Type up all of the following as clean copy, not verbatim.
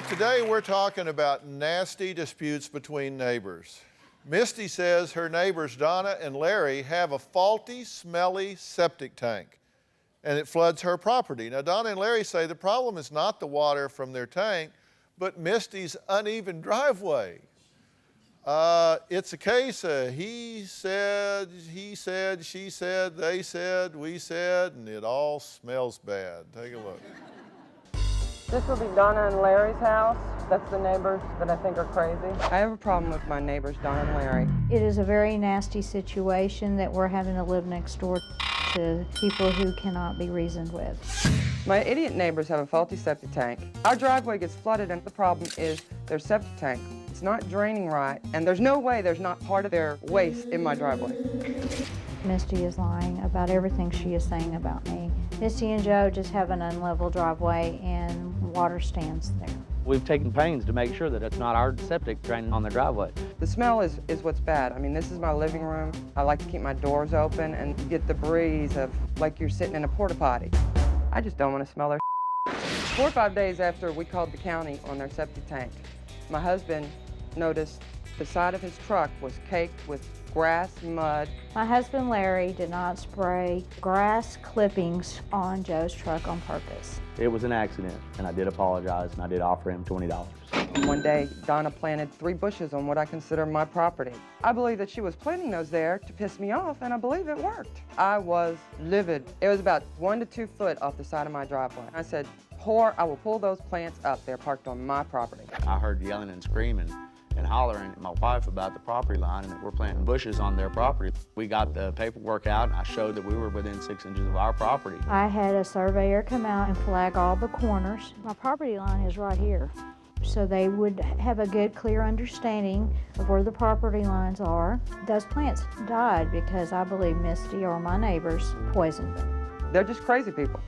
Today we're talking about nasty disputes between neighbors. Misty says her neighbors Donna and Larry have a faulty, smelly septic tank, and it floods her property. Now, Donna and Larry say the problem is not the water from their tank, but Misty's uneven driveway. It's a case of he said, she said, they said, we said, and it all smells bad. Take a look. This will be Donna and Larry's house. That's the neighbors that I think are crazy. I have a problem with my neighbors, Donna and Larry. It is a very nasty situation that we're having to live next door to people who cannot be reasoned with. My idiot neighbors have a faulty septic tank. Our driveway gets flooded, and the problem is their septic tank. It's not draining right, and there's no way there's not part of their waste in my driveway. Misty is lying about everything she is saying about me. Misty and Joe just have an unlevel driveway and water stands there. We've taken pains to make sure that it's not our septic draining on the driveway. The smell is what's bad. I mean, this is my living room. I like to keep my doors open and get the breeze of like you're sitting in a porta potty. I just don't want to smell their 4 or 5 days after we called the county on their septic tank, my husband noticed the side of his truck was caked with grass, mud. My husband Larry did not spray grass clippings on Joe's truck on purpose. It was an accident, and I did apologize, and I did offer him $20. One day, Donna planted 3 bushes on what I consider my property. I believe that she was planting those there to piss me off, and I believe it worked. I was livid. It was about 1 to 2 foot off the side of my driveway. I said, whore, I will pull those plants up. They're parked on my property. I heard yelling and screaming and hollering at my wife about the property line and that we're planting bushes on their property. We got the paperwork out, and I showed that we were within 6 inches of our property. I had a surveyor come out and flag all the corners. My property line is right here. So they would have a good, clear understanding of where the property lines are. Those plants died because I believe Misty or my neighbors poisoned them. They're just crazy people.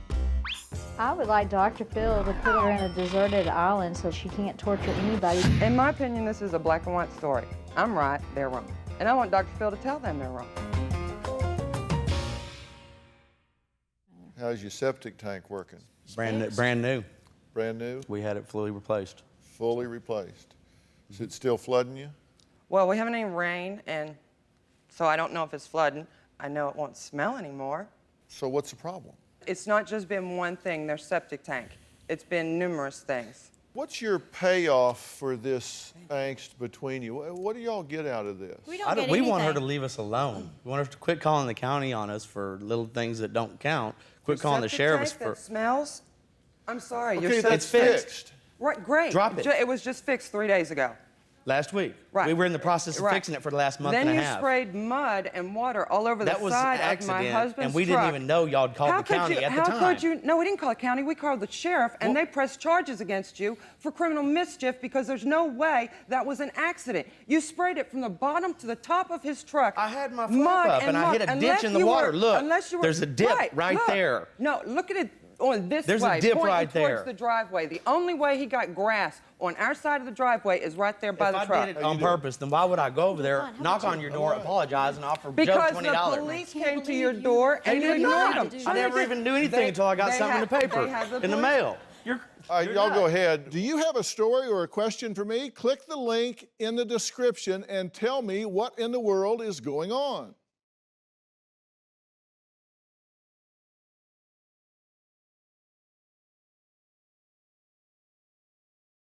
I would like Dr. Phil to put her in a deserted island so she can't torture anybody. In my opinion, this is a black and white story. I'm right, they're wrong. And I want Dr. Phil to tell them they're wrong. How's your septic tank working? Brand new. Brand new? We had it fully replaced. Fully replaced. Is it still flooding you? Well, we haven't any rain, and so I don't know if it's flooding. I know it won't smell anymore. So what's the problem? It's not just been one thing, their septic tank. It's been numerous things. What's your payoff for this angst between you? What do y'all get out of this? We want her to leave us alone. We want her to quit calling the county on us for little things that don't count. Quit calling the sheriffs for... for... That smells? I'm sorry. Okay, that's fixed. Right, great. Drop it. It was just fixed 3 days ago. Last week. Right. We were in the process of fixing it for the last month and a half. Then you sprayed mud and water all over the side of my husband's truck. And we didn't even know y'all had called the county at the time. How could you? No, we didn't call the county. We called the sheriff, and they pressed charges against you for criminal mischief because there's no way that was an accident. You sprayed it from the bottom to the top of his truck. I had my flap up, and I hit a ditch in the water. Look, there's a dip right there. No, look at it. On this There's way, a dip right pointing there. Towards the driveway. The only way he got grass on our side of the driveway is right there by the truck. If I did it on purpose, then why would I go over there, knock on your door, apologize, and offer Joe $20? Because the police came to your door and you ignored them. I never even knew anything until I got something in the paper, in the mail. All right, y'all go ahead. Do you have a story or a question for me? Click the link in the description and tell me what in the world is going on.